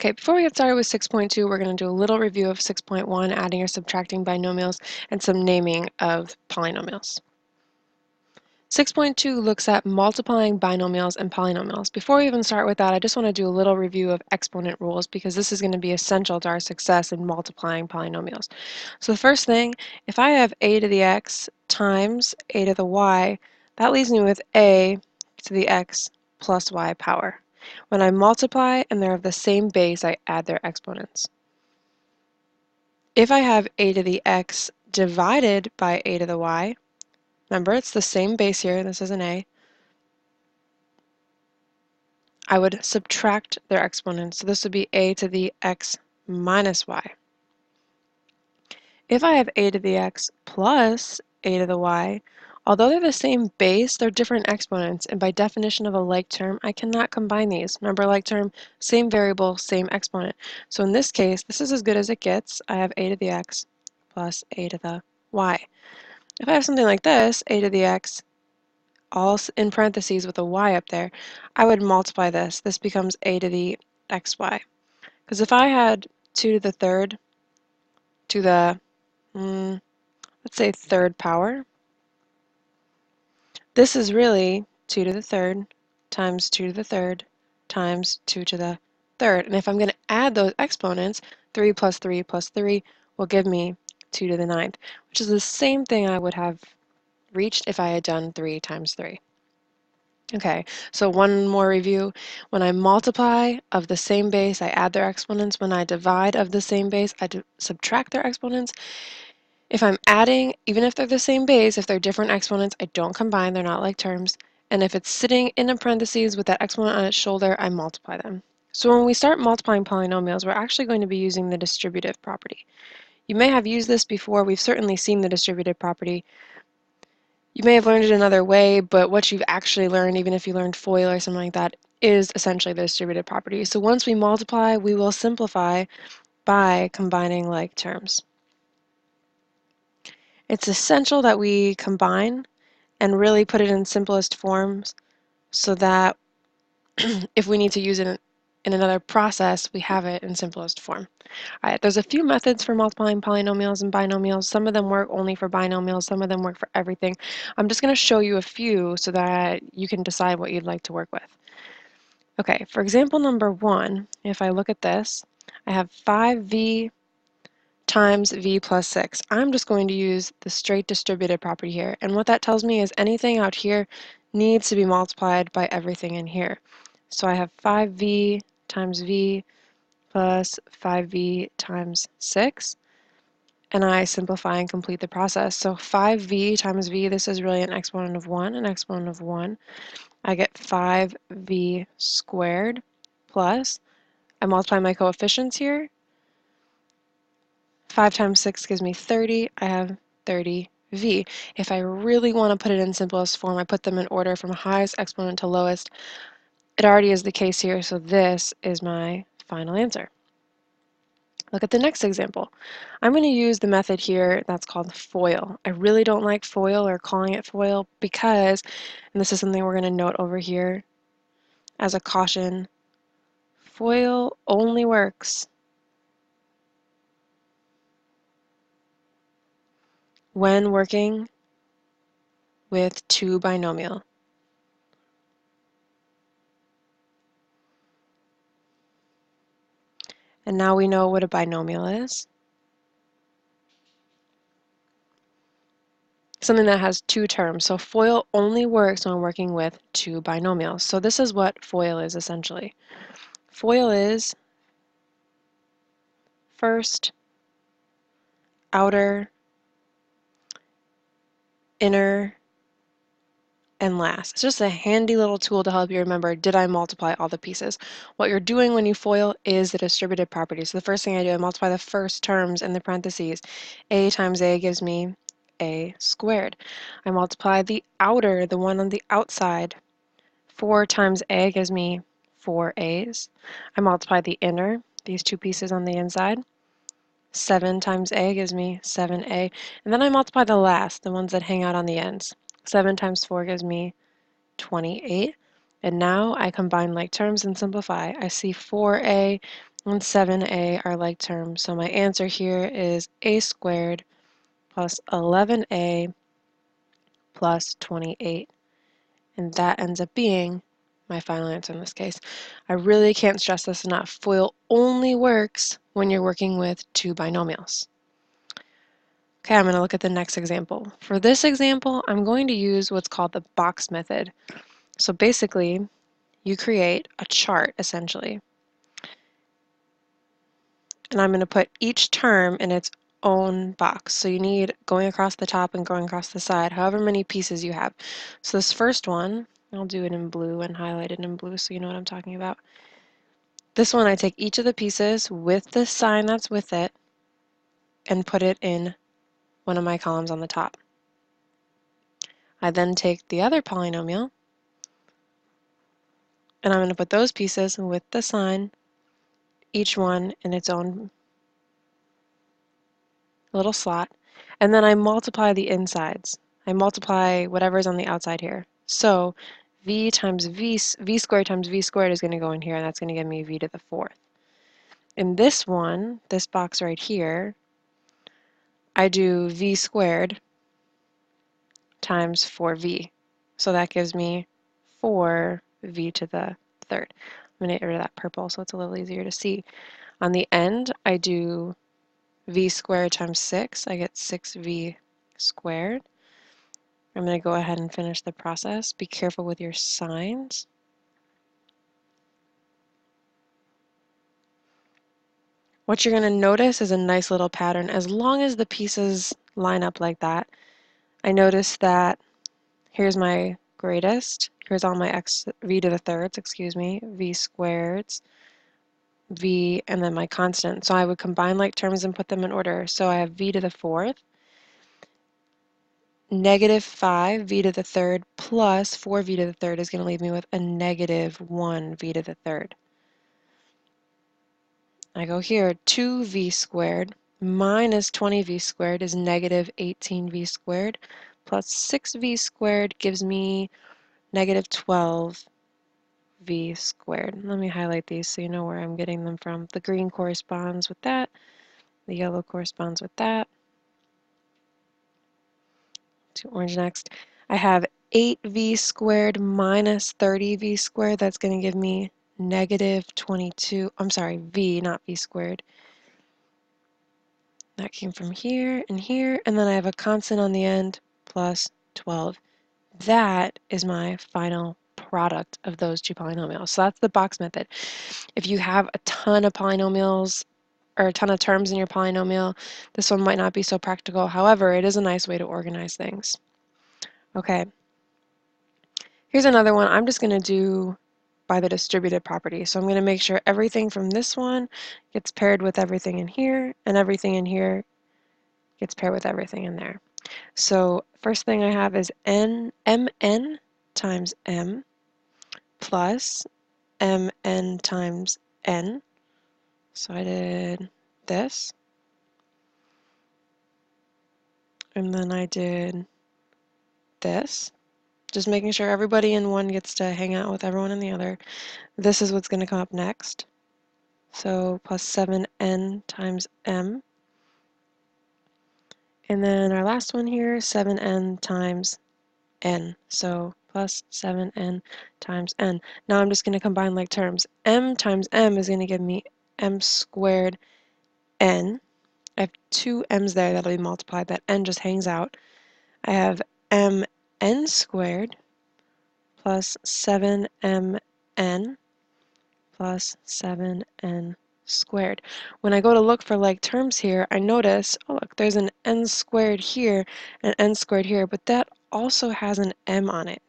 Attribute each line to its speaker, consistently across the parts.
Speaker 1: Okay, before we get started with 6.2, we're going to do a little review of 6.1, adding or subtracting binomials, and some naming of polynomials. 6.2 looks at multiplying binomials and polynomials. Before we even start with that, I just want to do a little review of exponent rules because this is going to be essential to our success in multiplying polynomials. So the first thing, if I have a to the x times a to the y, that leaves me with a to the x plus y power. When I multiply and they're of the same base, I add their exponents. If I have a to the x divided by a to the y, remember it's the same base here, this is an a, I would subtract their exponents. So this would be a to the x minus y. If I have a to the x plus a to the y, although they're the same base, they're different exponents, and by definition of a like term, I cannot combine these. Remember, like term, same variable, same exponent. So in this case, this is as good as it gets. I have a to the x plus a to the y. If I have something like this, a to the x, all in parentheses with a y up there, I would multiply this. This becomes a to the xy. Because if I had 2 to the third to the, let's say third power, this is really 2 to the third times 2 to the third times 2 to the third. And if I'm going to add those exponents, 3 plus 3 plus 3 will give me 2 to the ninth, which is the same thing I would have reached if I had done 3 times 3. Okay, so one more review. When I multiply of the same base, I add their exponents. When I divide of the same base, I subtract their exponents. If I'm adding, even if they're the same base, if they're different exponents, I don't combine, they're not like terms. And if it's sitting in a parentheses with that exponent on its shoulder, I multiply them. So when we start multiplying polynomials, we're actually going to be using the distributive property. You may have used this before. We've certainly seen the distributive property. You may have learned it another way, but what you've actually learned, even if you learned FOIL or something like that, is essentially the distributive property. So once we multiply, we will simplify by combining like terms. It's essential that we combine and really put it in simplest forms so that if we need to use it in another process, we have it in simplest form. All right, there's a few methods for multiplying polynomials and binomials. Some of them work only for binomials, some of them work for everything. I'm just going to show you a few so that you can decide what you'd like to work with. Okay, for example number 1, if I look at this, I have 5v times v plus 6. I'm just going to use the straight distributive property here. And what that tells me is anything out here needs to be multiplied by everything in here. So I have 5v times v plus 5v times 6. And I simplify and complete the process. So 5v times v, this is really an exponent of 1, an exponent of 1. I get 5v squared plus, I multiply my coefficients here. 5 times 6 gives me 30. I have 30v. If I really want to put it in simplest form, I put them in order from highest exponent to lowest. It already is the case here, so this is my final answer. Look at the next example. I'm going to use the method here that's called FOIL. I really don't like FOIL or calling it FOIL because, and this is something we're going to note over here as a caution, FOIL only works when working with two binomial. And now we know what a binomial is. Something that has two terms. So FOIL only works when working with two binomials. So this is what FOIL is essentially. FOIL is first, outer, inner, and last. It's just a handy little tool to help you remember, did I multiply all the pieces? What you're doing when you FOIL is the distributive property. So the first thing I do, I multiply the first terms in the parentheses. A times A gives me A squared. I multiply the outer, the one on the outside. 4 times A gives me 4A's. I multiply the inner, these two pieces on the inside. 7 times A gives me 7A. And then I multiply the last, the ones that hang out on the ends. 7 times 4 gives me 28. And now I combine like terms and simplify. I see 4A and 7a are like terms. So my answer here is a squared plus 11a plus 28. And that ends up being my final answer in this case. I really can't stress this enough. FOIL only works when you're working with two binomials. Okay, I'm going to look at the next example. For this example, I'm going to use what's called the box method. So basically, you create a chart, essentially. And I'm going to put each term in its own box. So you need going across the top and going across the side, however many pieces you have. So this first one, I'll do it in blue and highlight it in blue so you know what I'm talking about. This one, I take each of the pieces with the sign that's with it and put it in one of my columns on the top. I then take the other polynomial and I'm going to put those pieces with the sign, each one in its own little slot, and then I multiply the insides. I multiply whatever's on the outside here. So v times v squared times v squared is going to go in here, and that's going to give me v to the fourth. In this one, this box right here, I do v squared times 4v. So that gives me 4v to the third. I'm going to get rid of that purple so it's a little easier to see. On the end, I do v squared times 6. I get 6v squared. I'm going to go ahead and finish the process. Be careful with your signs. What you're going to notice is a nice little pattern. As long as the pieces line up like that, I notice that here's my greatest. Here's all my v to the thirds, excuse me, v squareds, v, and then my constant. So I would combine like terms and put them in order. So I have v to the fourth, negative 5 v to the third plus 4v to the third is going to leave me with a negative 1 v to the third. I go here, 2v squared minus 20v squared is negative 18v squared plus 6v squared gives me negative 12v squared. Let me highlight these so you know where I'm getting them from. The green corresponds with that. The yellow corresponds with that. To orange next. I have 8v squared minus 30v squared. That's going to give me negative 22. I'm sorry, v, not v squared. That came from here, and then I have a constant on the end, plus 12. That is my final product of those two polynomials. So that's the box method. If you have a ton of polynomials or a ton of terms in your polynomial, this one might not be so practical. However, it is a nice way to organize things. Okay, here's another one. I'm just going to do by the distributed property. So I'm going to make sure everything from this one gets paired with everything in here, and everything in here gets paired with everything in there. So first thing I have is mn times m plus mn times n. So I did this, and then I did this. Just making sure everybody in one gets to hang out with everyone in the other. This is what's going to come up next. So plus 7n times m. And then our last one here, 7n times n. So plus 7n times n. Now I'm just going to combine like terms. M times m is going to give me m squared n. I have two m's there that'll be multiplied. That n just hangs out. I have mn squared plus 7mn plus 7n squared. When I go to look for like terms here, I notice, oh look, there's an n squared here and n squared here, but that also has an m on it.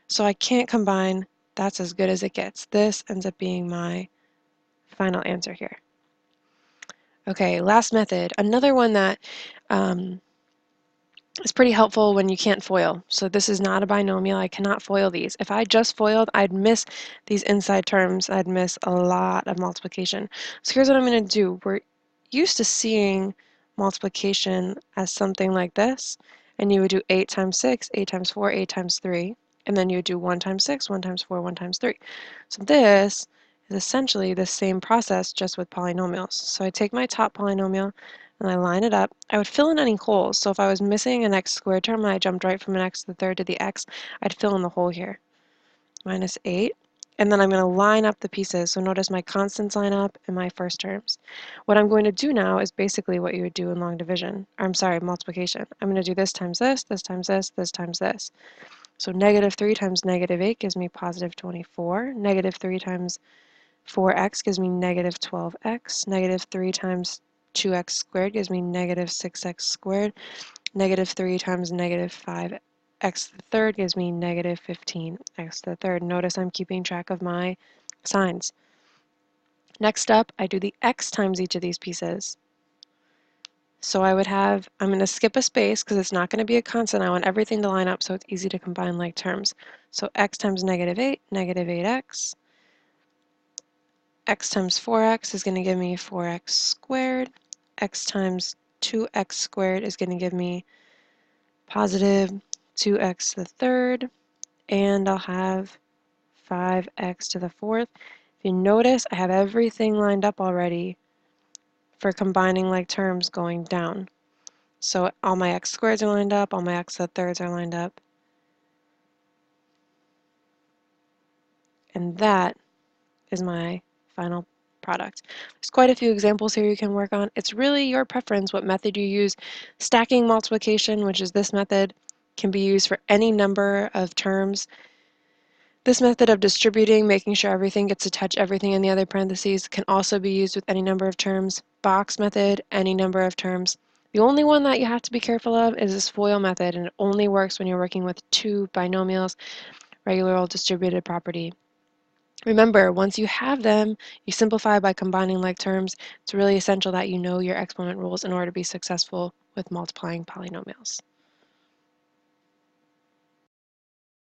Speaker 1: So I can't combine. That's as good as it gets. This ends up being my final answer here. Okay, last method. Another one that is pretty helpful when you can't FOIL. So this is not a binomial. I cannot FOIL these. If I just FOILed, I'd miss these inside terms. I'd miss a lot of multiplication. So here's what I'm going to do. We're used to seeing multiplication as something like this. And you would do 8 times 6, 8 times 4, 8 times 3. And then you would do 1 times 6, 1 times 4, 1 times 3. So this is essentially the same process just with polynomials. So I take my top polynomial and I line it up. I would fill in any holes. So if I was missing an x squared term and I jumped right from an x to the third to the x, I'd fill in the hole here. Minus 8. And then I'm going to line up the pieces. So notice my constants line up and my first terms. What I'm going to do now is basically what you would do in long division. Or I'm sorry, multiplication. I'm going to do this times this, this times this, this times this. So negative 3 times negative 8 gives me positive 24. Negative 3 times 4x gives me negative 12x. Negative 3 times 2x squared gives me negative 6x squared. Negative 3 times negative 5x to the third gives me negative 15x to the third. Notice I'm keeping track of my signs. Next up, I do the x times each of these pieces. So I would have, I'm going to skip a space because it's not going to be a constant. I want everything to line up so it's easy to combine like terms. So x times negative 8, negative 8x. X times 4x is going to give me 4x squared. X times 2x squared is going to give me positive 2x to the third. And I'll have 5x to the fourth. If you notice, I have everything lined up already for combining like terms going down. So all my x squareds are lined up, all my x to the thirds are lined up. And that is my final product. There's quite a few examples here you can work on. It's really your preference what method you use. Stacking multiplication, which is this method, can be used for any number of terms. This method of distributing, making sure everything gets to touch everything in the other parentheses, can also be used with any number of terms. Box method, any number of terms. The only one that you have to be careful of is this FOIL method, and it only works when you're working with two binomials, regular old distributed property. Remember, once you have them, you simplify by combining like terms. It's really essential that you know your exponent rules in order to be successful with multiplying polynomials.